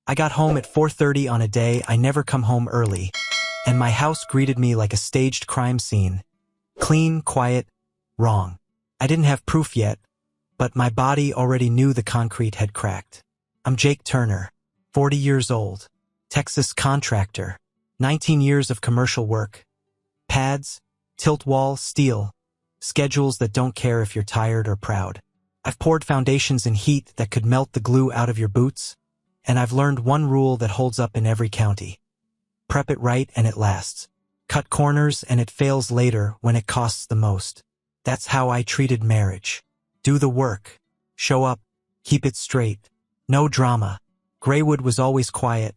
I got home at 4:30 on a day I never come home early, and my house greeted me like a staged crime scene. Clean, quiet, wrong. I didn't have proof yet, but my body already knew the concrete had cracked. I'm Jake Turner, 40 years old, Texas contractor, 19 years of commercial work. Pads, tilt wall, steel, schedules that don't care if you're tired or proud. I've poured foundations in heat that could melt the glue out of your boots, and I've learned one rule that holds up in every county. Prep it right and it lasts. Cut corners and it fails later when it costs the most. That's how I treated marriage. Do the work. Show up. Keep it straight. No drama. Graywood was always quiet,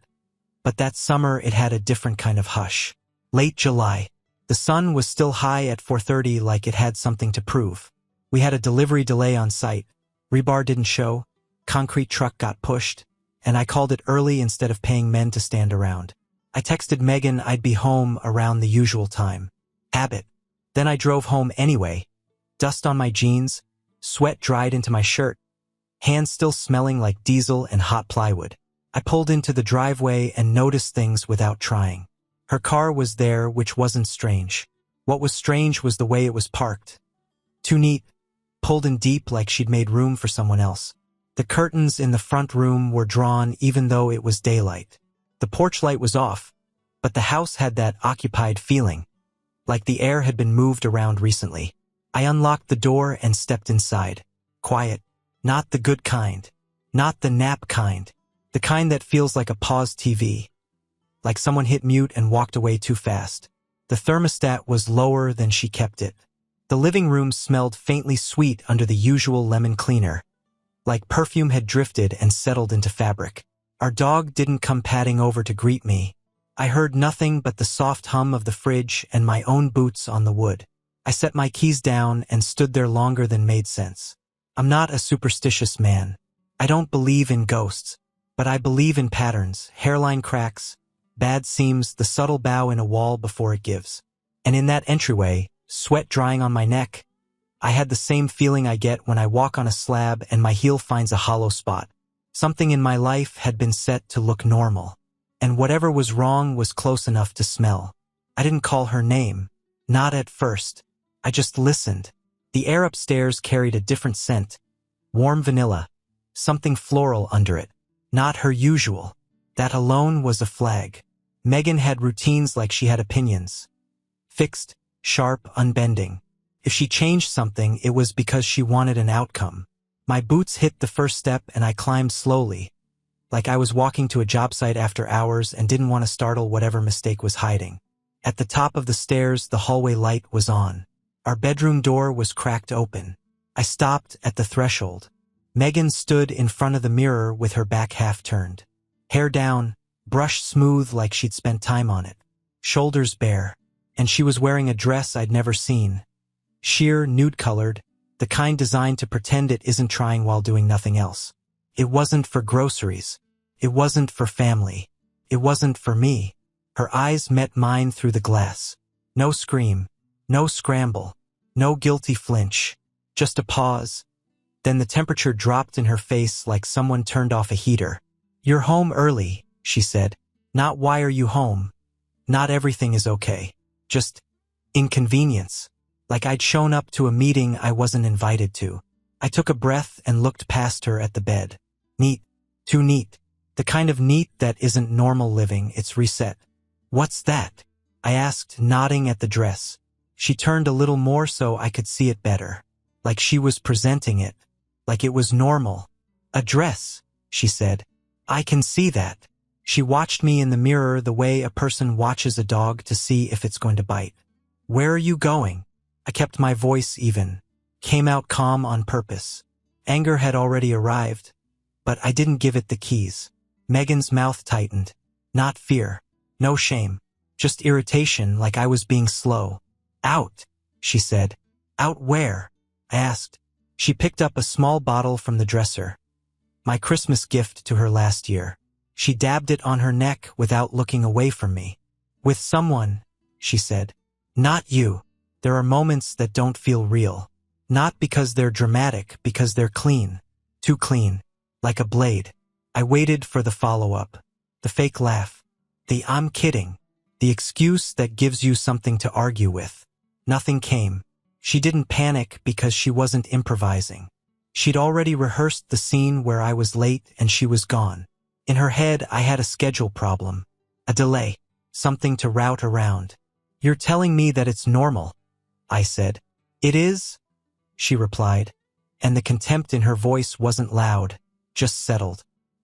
but that summer it had a different kind of hush. Late July. The sun was still high at 4:30 like it had something to prove. We had a delivery delay on site. Rebar didn't show. Concrete truck got pushed, and I called it early instead of paying men to stand around. I texted Megan I'd be home around the usual time. Habit. Then I drove home anyway. Dust on my jeans, sweat dried into my shirt, hands still smelling like diesel and hot plywood. I pulled into the driveway and noticed things without trying. Her car was there, which wasn't strange. What was strange was the way it was parked. Too neat, pulled in deep like she'd made room for someone else. The curtains in the front room were drawn even though it was daylight. The porch light was off, but the house had that occupied feeling, like the air had been moved around recently. I unlocked the door and stepped inside. Quiet. Not the good kind. Not the nap kind. The kind that feels like a paused TV. Like someone hit mute and walked away too fast. The thermostat was lower than she kept it. The living room smelled faintly sweet under the usual lemon cleaner, like perfume had drifted and settled into fabric. Our dog didn't come padding over to greet me. I heard nothing but the soft hum of the fridge and my own boots on the wood. I set my keys down and stood there longer than made sense. I'm not a superstitious man. I don't believe in ghosts, but I believe in patterns, hairline cracks, bad seams, the subtle bow in a wall before it gives. And in that entryway, sweat drying on my neck, I had the same feeling I get when I walk on a slab and my heel finds a hollow spot. Something in my life had been set to look normal, and whatever was wrong was close enough to smell. I didn't call her name, not at first. I just listened. The air upstairs carried a different scent. Warm vanilla. Something floral under it. Not her usual. That alone was a flag. Megan had routines like she had opinions. Fixed, sharp, unbending. If she changed something, it was because she wanted an outcome. My boots hit the first step and I climbed slowly, like I was walking to a job site after hours and didn't want to startle whatever mistake was hiding. At the top of the stairs, the hallway light was on. Our bedroom door was cracked open. I stopped at the threshold. Megan stood in front of the mirror with her back half turned. Hair down, brush smooth like she'd spent time on it. Shoulders bare. And she was wearing a dress I'd never seen. Sheer, nude-colored, the kind designed to pretend it isn't trying while doing nothing else. It wasn't for groceries. It wasn't for family. It wasn't for me. Her eyes met mine through the glass. No scream. No scramble. No guilty flinch. Just a pause. Then the temperature dropped in her face like someone turned off a heater. "You're home early," she said. "Not why are you home? Not everything is okay. Just inconvenience." Like I'd shown up to a meeting I wasn't invited to. I took a breath and looked past her at the bed. Neat. Too neat. The kind of neat that isn't normal living, it's reset. "What's that?" I asked, nodding at the dress. She turned a little more so I could see it better. Like she was presenting it. Like it was normal. "A dress," she said. "I can see that." She watched me in the mirror the way a person watches a dog to see if it's going to bite. "Where are you going?" I kept my voice even. Came out calm on purpose. Anger had already arrived, but I didn't give it the keys. Megan's mouth tightened. Not fear. No shame. Just irritation, like I was being slow. "Out," she said. "Out where?" I asked. She picked up a small bottle from the dresser. My Christmas gift to her last year. She dabbed it on her neck without looking away from me. "With someone," she said. "Not you." There are moments that don't feel real. Not because they're dramatic, because they're clean. Too clean. Like a blade. I waited for the follow-up, the fake laugh, the "I'm kidding," the excuse that gives you something to argue with. Nothing came. She didn't panic because she wasn't improvising. She'd already rehearsed the scene where I was late and she was gone. In her head, I had a schedule problem, a delay, something to route around. "You're telling me that it's normal," I said. "It is," she replied, and the contempt in her voice wasn't loud, just settled.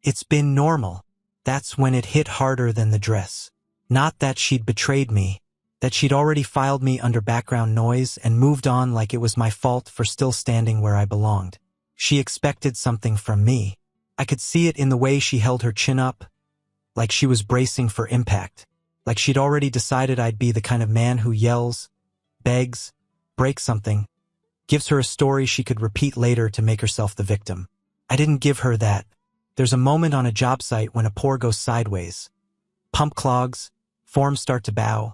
"It's been normal." That's when it hit harder than the dress. Not that she'd betrayed me, that she'd already filed me under background noise and moved on like it was my fault for still standing where I belonged. She expected something from me. I could see it in the way she held her chin up, like she was bracing for impact, like she'd already decided I'd be the kind of man who yells, begs, breaks something, gives her a story she could repeat later to make herself the victim. I didn't give her that. There's a moment on a job site when a pour goes sideways. Pump clogs, forms start to bow,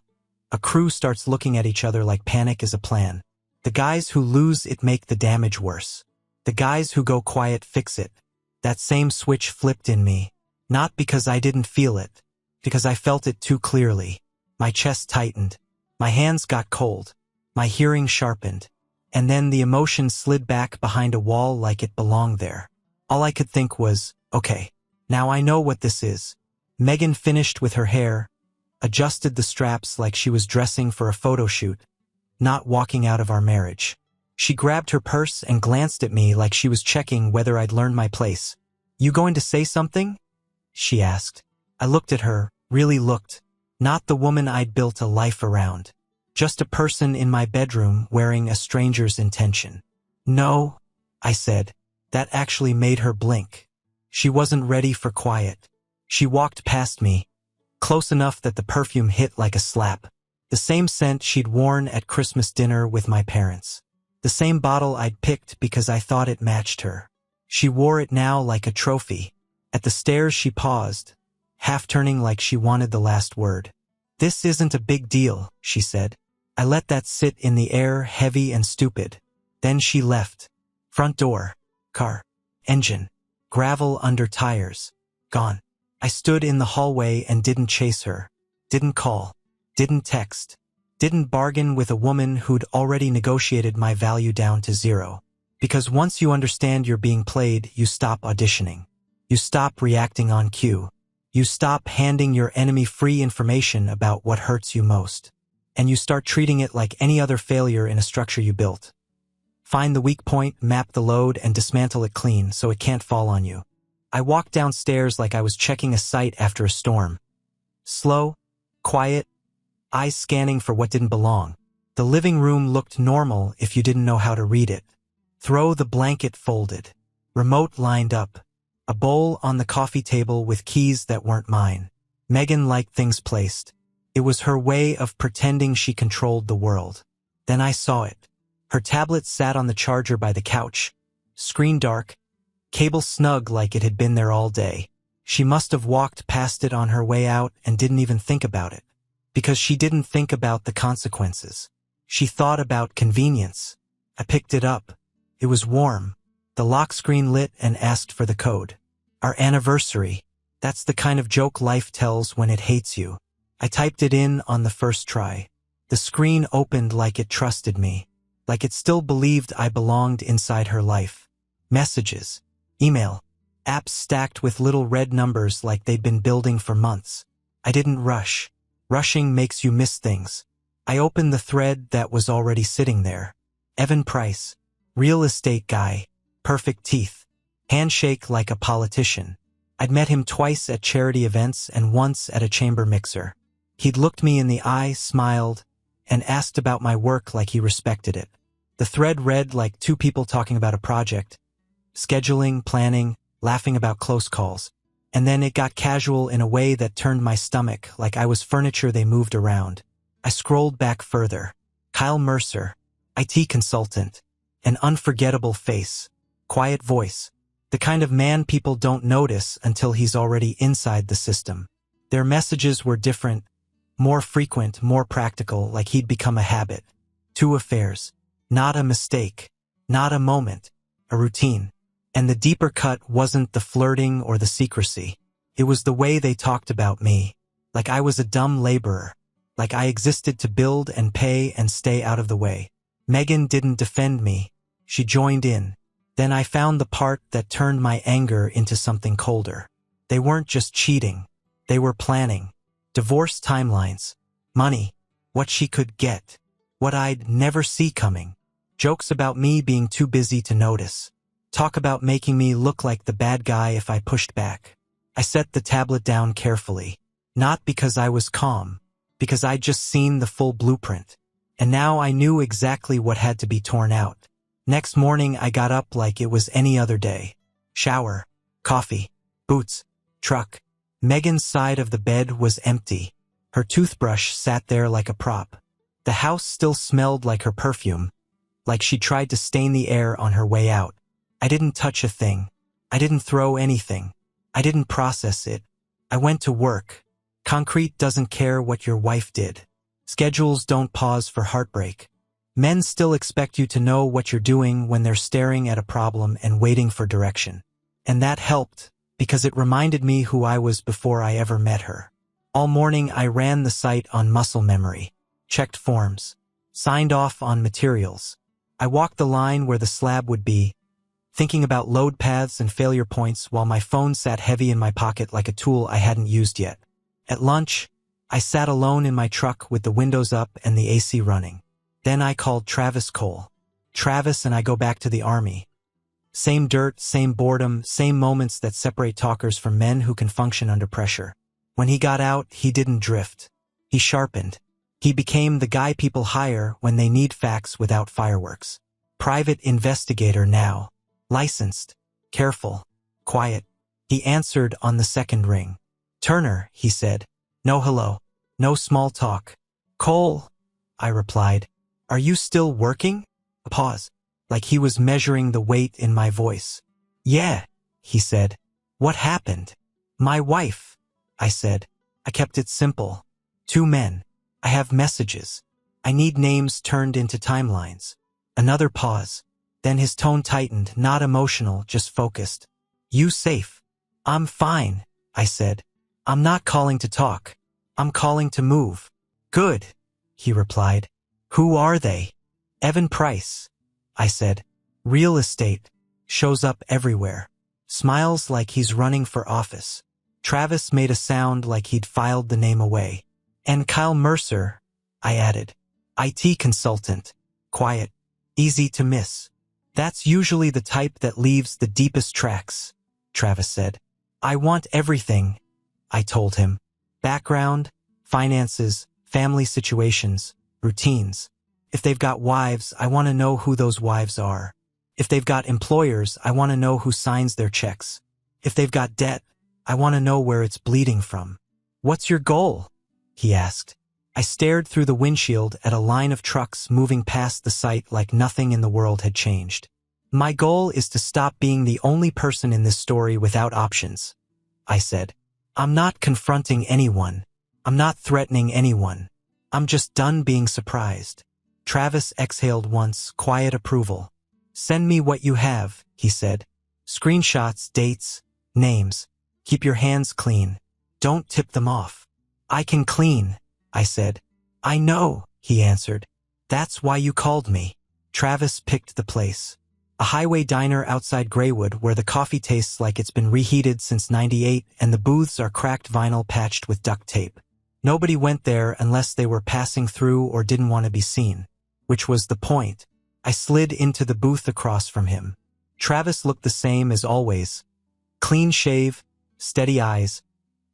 a crew starts looking at each other like panic is a plan. The guys who lose it make the damage worse. The guys who go quiet fix it. That same switch flipped in me, not because I didn't feel it, because I felt it too clearly. My chest tightened, my hands got cold, my hearing sharpened, and then the emotion slid back behind a wall like it belonged there. All I could think was, okay, now I know what this is. Megan finished with her hair, adjusted the straps like she was dressing for a photo shoot, not walking out of our marriage. She grabbed her purse and glanced at me like she was checking whether I'd learned my place. "You going to say something?" she asked. I looked at her, really looked. Not the woman I'd built a life around. Just a person in my bedroom wearing a stranger's intention. "No," I said. That actually made her blink. She wasn't ready for quiet. She walked past me, close enough that the perfume hit like a slap. The same scent she'd worn at Christmas dinner with my parents. The same bottle I'd picked because I thought it matched her. She wore it now like a trophy. At the stairs she paused, half turning like she wanted the last word. "This isn't a big deal," she said. I let that sit in the air, heavy and stupid. Then she left. Front door, car, engine, gravel under tires, gone. I stood in the hallway and didn't chase her, didn't call, didn't text, didn't bargain with a woman who'd already negotiated my value down to zero. Because once you understand you're being played, you stop auditioning. You stop reacting on cue. You stop handing your enemy free information about what hurts you most. And you start treating it like any other failure in a structure you built. Find the weak point, map the load, and dismantle it clean so it can't fall on you. I walked downstairs like I was checking a site after a storm. Slow, quiet, eyes scanning for what didn't belong. The living room looked normal if you didn't know how to read it. Throw the blanket folded. Remote lined up. A bowl on the coffee table with keys that weren't mine. Megan liked things placed. It was her way of pretending she controlled the world. Then I saw it. Her tablet sat on the charger by the couch. Screen dark. Cable snug like it had been there all day. She must have walked past it on her way out and didn't even think about it. Because she didn't think about the consequences. She thought about convenience. I picked it up. It was warm. The lock screen lit and asked for the code. Our anniversary. That's the kind of joke life tells when it hates you. I typed it in on the first try. The screen opened like it trusted me. Like it still believed I belonged inside her life. Messages. Email. Apps stacked with little red numbers like they'd been building for months. I didn't rush. Rushing makes you miss things. I opened the thread that was already sitting there. Evan Price. Real estate guy. Perfect teeth. Handshake like a politician. I'd met him twice at charity events and once at a chamber mixer. He'd looked me in the eye, smiled, and asked about my work like he respected it. The thread read like two people talking about a project. Scheduling, planning, laughing about close calls. And then it got casual in a way that turned my stomach, like I was furniture they moved around. I scrolled back further. Kyle Mercer, IT consultant. An unforgettable face. Quiet voice. The kind of man people don't notice until he's already inside the system. Their messages were different, more frequent, more practical, like he'd become a habit. 2 affairs. Not a mistake. Not a moment. A routine. And the deeper cut wasn't the flirting or the secrecy. It was the way they talked about me. Like I was a dumb laborer. Like I existed to build and pay and stay out of the way. Megan didn't defend me. She joined in. Then I found the part that turned my anger into something colder. They weren't just cheating. They were planning. Divorce timelines. Money. What she could get. What I'd never see coming. Jokes about me being too busy to notice. Talk about making me look like the bad guy if I pushed back. I set the tablet down carefully. Not because I was calm. Because I'd just seen the full blueprint. And now I knew exactly what had to be torn out. Next morning I got up like it was any other day. Shower. Coffee. Boots. Truck. Megan's side of the bed was empty. Her toothbrush sat there like a prop. The house still smelled like her perfume. Like she tried to stain the air on her way out. I didn't touch a thing. I didn't throw anything. I didn't process it. I went to work. Concrete doesn't care what your wife did. Schedules don't pause for heartbreak. Men still expect you to know what you're doing when they're staring at a problem and waiting for direction. And that helped, because it reminded me who I was before I ever met her. All morning I ran the site on muscle memory, checked forms, signed off on materials. I walked the line where the slab would be, thinking about load paths and failure points while my phone sat heavy in my pocket like a tool I hadn't used yet. At lunch, I sat alone in my truck with the windows up and the AC running. Then I called Travis Cole. Travis and I go back to the Army. Same dirt, same boredom, same moments that separate talkers from men who can function under pressure. When he got out, he didn't drift. He sharpened. He became the guy people hire when they need facts without fireworks. Private investigator now. Licensed. Careful. Quiet. He answered on the second ring. Turner, he said. No hello. No small talk. Cole, I replied. Are you still working? A pause. Like he was measuring the weight in my voice. Yeah, he said. What happened? My wife, I said. I kept it simple. 2 men. I have messages. I need names turned into timelines. Another pause. Then his tone tightened, not emotional, just focused. You safe? I'm fine, I said. I'm not calling to talk. I'm calling to move. Good, he replied. Who are they? Evan Price, I said. Real estate. Shows up everywhere. Smiles like he's running for office. Travis made a sound like he'd filed the name away. And Kyle Mercer, I added. IT consultant. Quiet. Easy to miss. That's usually the type that leaves the deepest tracks, Travis said. I want everything, I told him. Background, finances, family situations, routines. If they've got wives, I want to know who those wives are. If they've got employers, I want to know who signs their checks. If they've got debt, I want to know where it's bleeding from. What's your goal? He asked. I stared through the windshield at a line of trucks moving past the site like nothing in the world had changed. My goal is to stop being the only person in this story without options, I said. I'm not confronting anyone. I'm not threatening anyone. I'm just done being surprised. Travis exhaled once, quiet approval. Send me what you have, he said. Screenshots, dates, names. Keep your hands clean. Don't tip them off. I can clean, I said. I know, he answered. That's why you called me. Travis picked the place. A highway diner outside Graywood where the coffee tastes like it's been reheated since '98 and the booths are cracked vinyl patched with duct tape. Nobody went there unless they were passing through or didn't want to be seen. Which was the point. I slid into the booth across from him. Travis looked the same as always. Clean shave, steady eyes,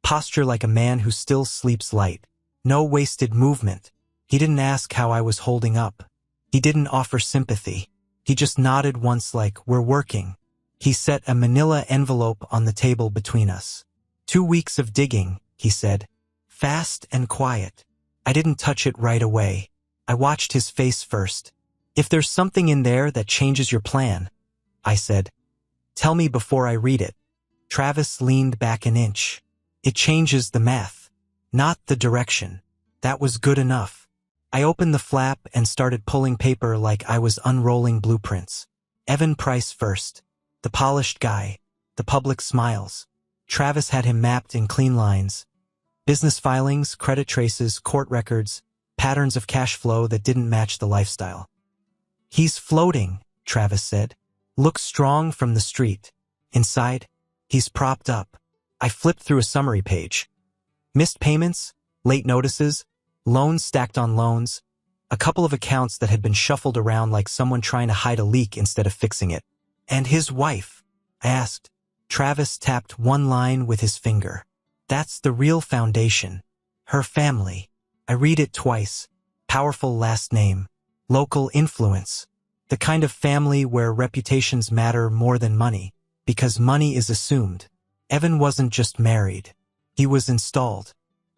posture like a man who still sleeps light. No wasted movement. He didn't ask how I was holding up. He didn't offer sympathy. He just nodded once like, we're working. He set a manila envelope on the table between us. 2 weeks of digging, he said. Fast and quiet. I didn't touch it right away. I watched his face first. If there's something in there that changes your plan, I said. Tell me before I read it. Travis leaned back an inch. It changes the math, not the direction. That was good enough. I opened the flap and started pulling paper like I was unrolling blueprints. Evan Price first. The polished guy. The public smiles. Travis had him mapped in clean lines. Business filings, credit traces, court records, patterns of cash flow that didn't match the lifestyle. He's floating, Travis said. Looks strong from the street. Inside, he's propped up. I flipped through a summary page. Missed payments, late notices, loans stacked on loans, a couple of accounts that had been shuffled around like someone trying to hide a leak instead of fixing it. And his wife? I asked. Travis tapped one line with his finger. That's the real foundation. Her family. I read it twice. Powerful last name. Local influence. The kind of family where reputations matter more than money, because money is assumed. Evan wasn't just married. He was installed.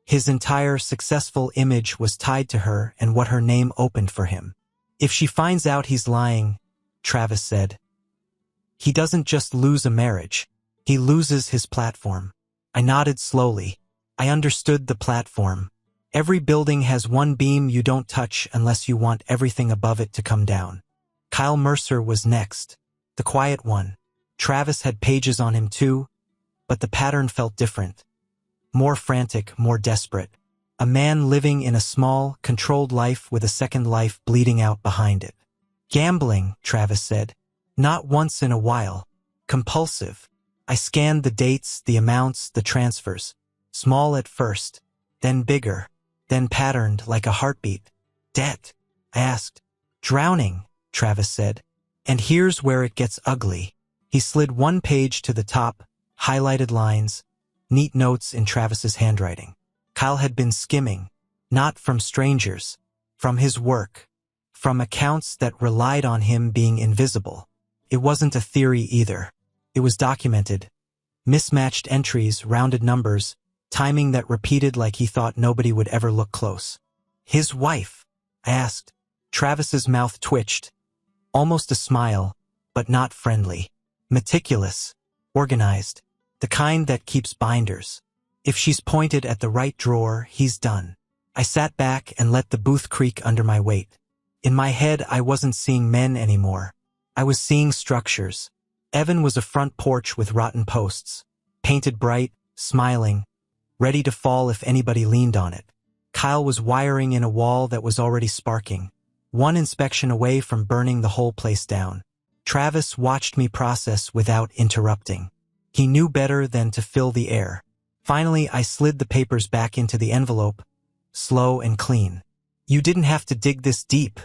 His entire successful image was tied to her and what her name opened for him. If she finds out he's lying, Travis said, he doesn't just lose a marriage. He loses his platform. I nodded slowly. I understood the platform. Every building has one beam you don't touch unless you want everything above it to come down. Kyle Mercer was next. The quiet one. Travis had pages on him too, but the pattern felt different. More frantic, more desperate. A man living in a small, controlled life with a second life bleeding out behind it. Gambling, Travis said. Not once in a while. Compulsive. I scanned the dates, the amounts, the transfers. Small at first, then bigger, then patterned like a heartbeat. Debt? I asked. Drowning, Travis said. And here's where it gets ugly. He slid one page to the top, highlighted lines, neat notes in Travis's handwriting. Kyle had been skimming, not from strangers, from his work, from accounts that relied on him being invisible. It wasn't a theory either. It was documented. Mismatched entries, rounded numbers, timing that repeated like he thought nobody would ever look close. His wife? I asked. Travis's mouth twitched. Almost a smile, but not friendly. Meticulous. Organized. The kind that keeps binders. If she's pointed at the right drawer, he's done. I sat back and let the booth creak under my weight. In my head, I wasn't seeing men anymore. I was seeing structures. Evan was a front porch with rotten posts, painted bright, smiling, ready to fall if anybody leaned on it. Kyle was wiring in a wall that was already sparking, one inspection away from burning the whole place down. Travis watched me process without interrupting. He knew better than to fill the air. Finally, I slid the papers back into the envelope, slow and clean. You didn't have to dig this deep,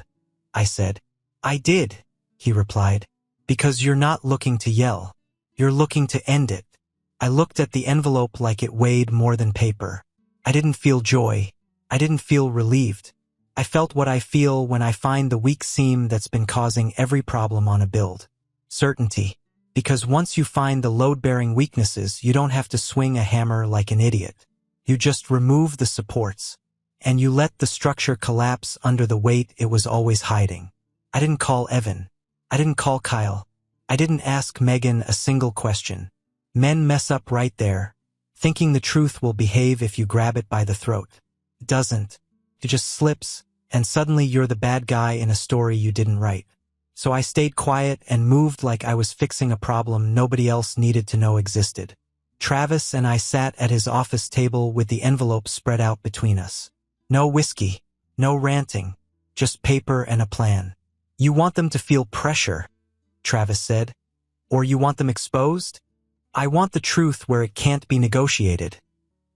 I said. I did, he replied. Because you're not looking to yell. You're looking to end it. I looked at the envelope like it weighed more than paper. I didn't feel joy. I didn't feel relieved. I felt what I feel when I find the weak seam that's been causing every problem on a build. Certainty. Because once you find the load-bearing weaknesses, you don't have to swing a hammer like an idiot. You just remove the supports. And you let the structure collapse under the weight it was always hiding. I didn't call Evan. I didn't call Kyle. I didn't ask Megan a single question. Men mess up right there, thinking the truth will behave if you grab it by the throat. It doesn't. It just slips, and suddenly you're the bad guy in a story you didn't write. So I stayed quiet and moved like I was fixing a problem nobody else needed to know existed. Travis and I sat at his office table with the envelope spread out between us. No whiskey, no ranting, just paper and a plan. You want them to feel pressure, Travis said. Or you want them exposed? I want the truth where it can't be negotiated,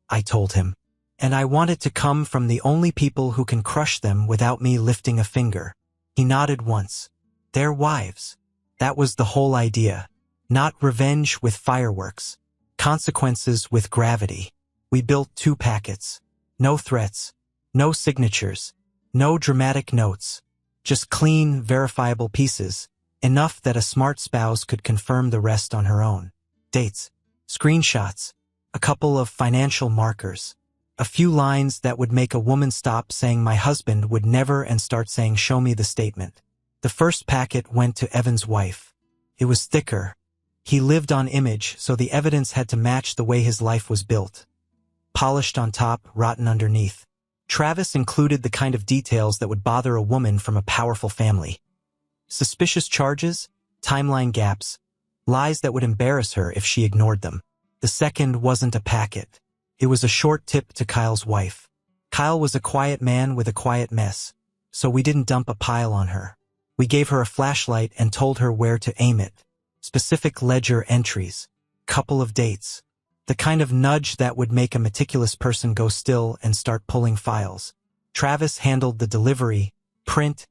I told him. And I want it to come from the only people who can crush them without me lifting a finger. He nodded once. Their wives. That was the whole idea. Not revenge with fireworks. Consequences with gravity. We built 2 packets. No threats. No signatures. No dramatic notes. Just clean, verifiable pieces, enough that a smart spouse could confirm the rest on her own. Dates, screenshots, a couple of financial markers, a few lines that would make a woman stop saying my husband would never and start saying show me the statement. The first packet went to Evan's wife. It was thicker. He lived on image, so the evidence had to match the way his life was built. Polished on top, rotten underneath. Travis included the kind of details that would bother a woman from a powerful family. Suspicious charges, timeline gaps, lies that would embarrass her if she ignored them. The second wasn't a packet. It was a short tip to Kyle's wife. Kyle was a quiet man with a quiet mess, so we didn't dump a pile on her. We gave her a flashlight and told her where to aim it. Specific ledger entries. Couple of dates. The kind of nudge that would make a meticulous person go still and start pulling files. Travis handled the delivery, print,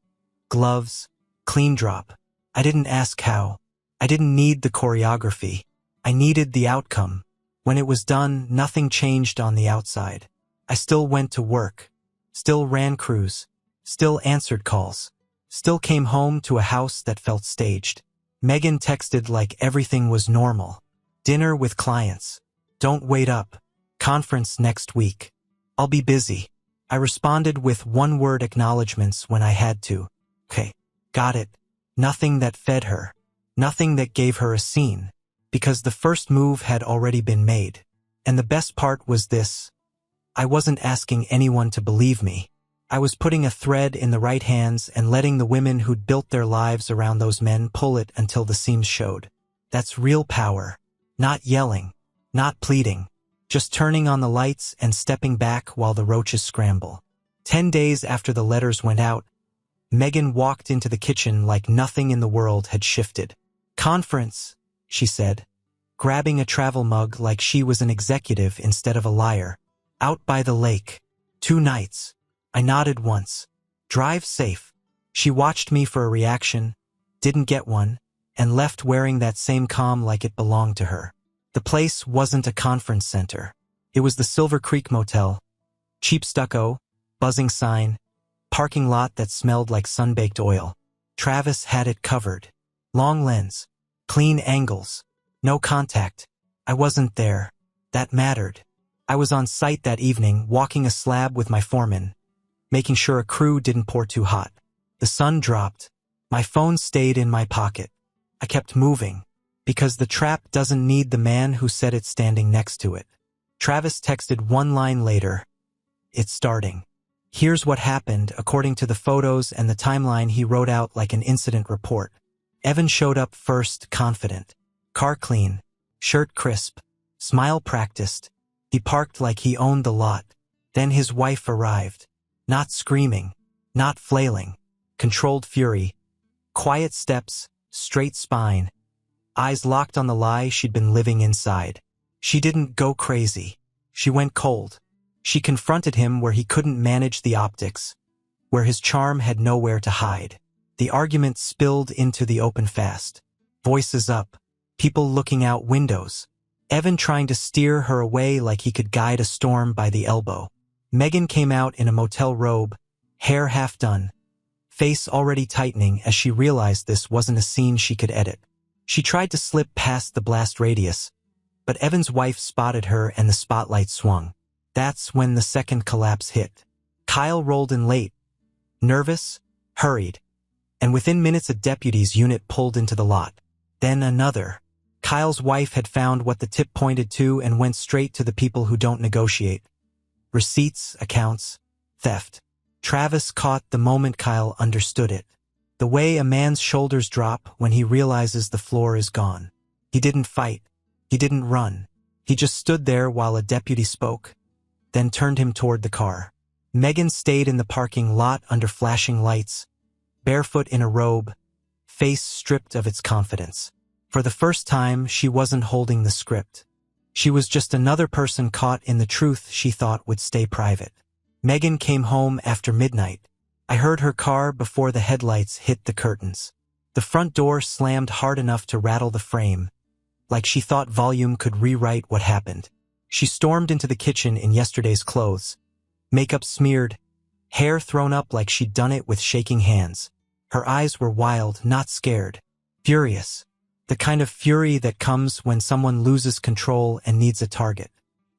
gloves, clean drop. I didn't ask how. I didn't need the choreography. I needed the outcome. When it was done, nothing changed on the outside. I still went to work, still ran crews, still answered calls, still came home to a house that felt staged. Megan texted like everything was normal. Dinner with clients. Don't wait up. Conference next week. I'll be busy. I responded with one-word acknowledgements when I had to. Okay, got it. Nothing that fed her. Nothing that gave her a scene. Because the first move had already been made. And the best part was this. I wasn't asking anyone to believe me. I was putting a thread in the right hands and letting the women who'd built their lives around those men pull it until the seams showed. That's real power. Not yelling. Not pleading. Just turning on the lights and stepping back while the roaches scramble. 10 days after the letters went out, Megan walked into the kitchen like nothing in the world had shifted. Conference, she said, grabbing a travel mug like she was an executive instead of a liar. Out by the lake. 2 nights. I nodded once. Drive safe. She watched me for a reaction, didn't get one, and left wearing that same calm like it belonged to her. The place wasn't a conference center. It was the Silver Creek Motel. Cheap stucco, buzzing sign, parking lot that smelled like sun-baked oil. Travis had it covered. Long lens, clean angles, no contact. I wasn't there. That mattered. I was on site that evening, walking a slab with my foreman, making sure a crew didn't pour too hot. The sun dropped. My phone stayed in my pocket. I kept moving, because the trap doesn't need the man who said it standing next to it. Travis texted one line later. It's starting. Here's what happened according to the photos and the timeline he wrote out like an incident report. Evan showed up first, confident. Car clean, shirt crisp, smile practiced. He parked like he owned the lot. Then his wife arrived. Not screaming, not flailing. Controlled fury. Quiet steps, straight spine. Eyes locked on the lie she'd been living inside. She didn't go crazy. She went cold. She confronted him where he couldn't manage the optics, where his charm had nowhere to hide. The argument spilled into the open fast. Voices up. People looking out windows. Evan trying to steer her away like he could guide a storm by the elbow. Megan came out in a motel robe, hair half done, face already tightening as she realized this wasn't a scene she could edit. She tried to slip past the blast radius, but Evan's wife spotted her and the spotlight swung. That's when the second collapse hit. Kyle rolled in late, nervous, hurried, and within minutes a deputy's unit pulled into the lot. Then another. Kyle's wife had found what the tip pointed to and went straight to the people who don't negotiate. Receipts, accounts, theft. Travis caught the moment Kyle understood it. The way a man's shoulders drop when he realizes the floor is gone. He didn't fight. He didn't run. He just stood there while a deputy spoke, then turned him toward the car. Megan stayed in the parking lot under flashing lights, barefoot in a robe, face stripped of its confidence. For the first time, she wasn't holding the script. She was just another person caught in the truth she thought would stay private. Megan came home after midnight. I heard her car before the headlights hit the curtains. The front door slammed hard enough to rattle the frame, like she thought volume could rewrite what happened. She stormed into the kitchen in yesterday's clothes, makeup smeared, hair thrown up like she'd done it with shaking hands. Her eyes were wild, not scared, furious. The kind of fury that comes when someone loses control and needs a target.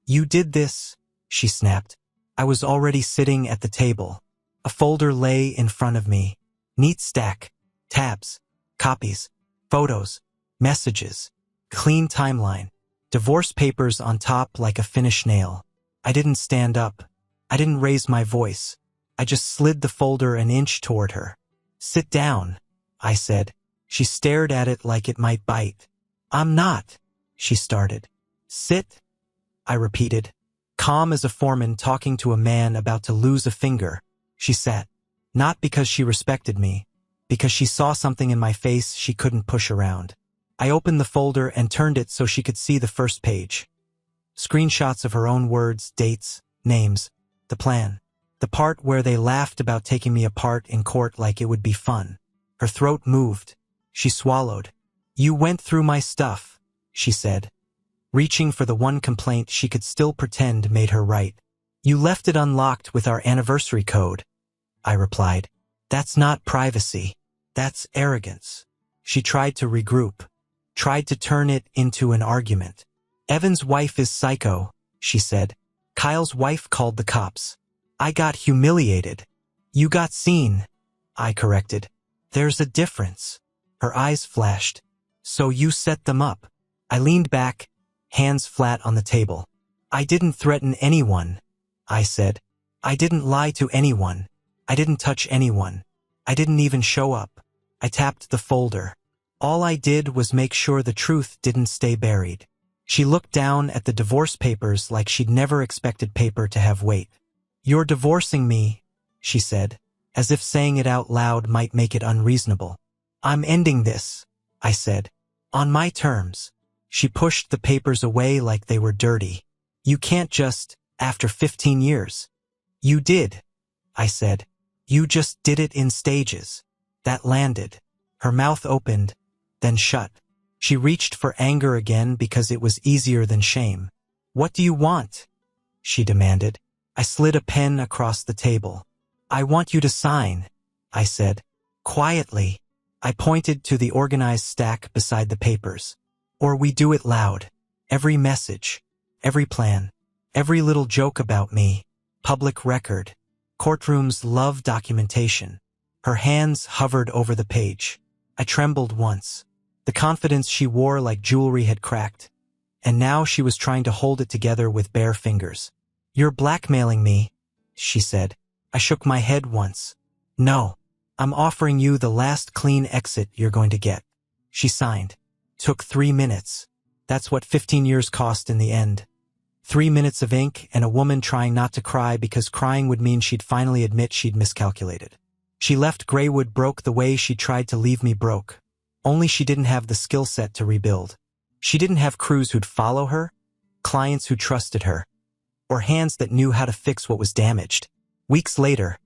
You did this, she snapped. I was already sitting at the table. A folder lay in front of me. Neat stack. Tabs. Copies. Photos. Messages. Clean timeline. Divorce papers on top like a finished nail. I didn't stand up. I didn't raise my voice. I just slid the folder an inch toward her. Sit down, I said. She stared at it like it might bite. I'm not, she started. Sit, I repeated. Calm as a foreman talking to a man about to lose a finger, she sat. Not because she respected me, because she saw something in my face she couldn't push around. I opened the folder and turned it so she could see the first page. Screenshots of her own words, dates, names, the plan. The part where they laughed about taking me apart in court like it would be fun. Her throat moved. She swallowed. You went through my stuff, she said, reaching for the one complaint she could still pretend made her right. You left it unlocked with our anniversary code, I replied. That's not privacy. That's arrogance. She tried to regroup, tried to turn it into an argument. Evan's wife is psycho, she said. Kyle's wife called the cops. I got humiliated. You got seen, I corrected. There's a difference. Her eyes flashed. So you set them up. I leaned back, hands flat on the table. I didn't threaten anyone, I said. I didn't lie to anyone. I didn't touch anyone. I didn't even show up. I tapped the folder. All I did was make sure the truth didn't stay buried. She looked down at the divorce papers like she'd never expected paper to have weight. You're divorcing me, she said, as if saying it out loud might make it unreasonable. I'm ending this, I said. On my terms. She pushed the papers away like they were dirty. You can't just, after 15 years. You did, I said. You just did it in stages. That landed. Her mouth opened, then shut. She reached for anger again because it was easier than shame. What do you want? She demanded. I slid a pen across the table. I want you to sign, I said. Quietly. I pointed to the organized stack beside the papers. Or we do it loud. Every message. Every plan. Every little joke about me. Public record. Courtrooms love documentation. Her hands hovered over the page. I trembled once. The confidence she wore like jewelry had cracked. And now she was trying to hold it together with bare fingers. You're blackmailing me, she said. I shook my head once. No. I'm offering you the last clean exit you're going to get. She signed. Took 3 minutes. That's what 15 years cost in the end. 3 minutes of ink and a woman trying not to cry because crying would mean she'd finally admit she'd miscalculated. She left Greywood broke the way she tried to leave me broke. Only she didn't have the skill set to rebuild. She didn't have crews who'd follow her, clients who trusted her, or hands that knew how to fix what was damaged. Weeks later,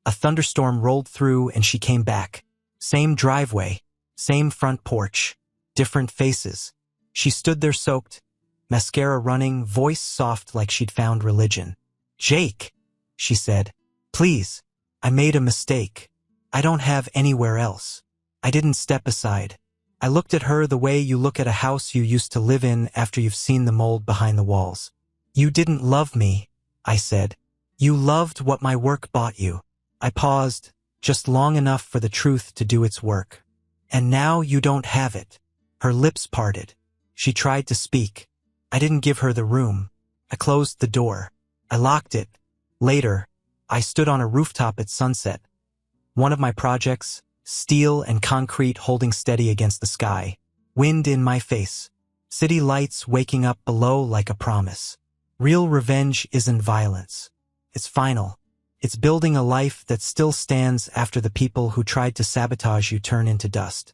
a thunderstorm rolled through and she came back. Same driveway, same front porch, different faces. She stood there soaked, mascara running, voice soft like she'd found religion. Jake, she said, please, I made a mistake. I don't have anywhere else. I didn't step aside. I looked at her the way you look at a house you used to live in after you've seen the mold behind the walls. You didn't love me, I said. You loved what my work bought you. I paused, just long enough for the truth to do its work. And now you don't have it. Her lips parted. She tried to speak. I didn't give her the room. I closed the door. I locked it. Later, I stood on a rooftop at sunset. One of my projects, steel and concrete holding steady against the sky. Wind in my face. City lights waking up below like a promise. Real revenge isn't violence. It's final. It's building a life that still stands after the people who tried to sabotage you turn into dust.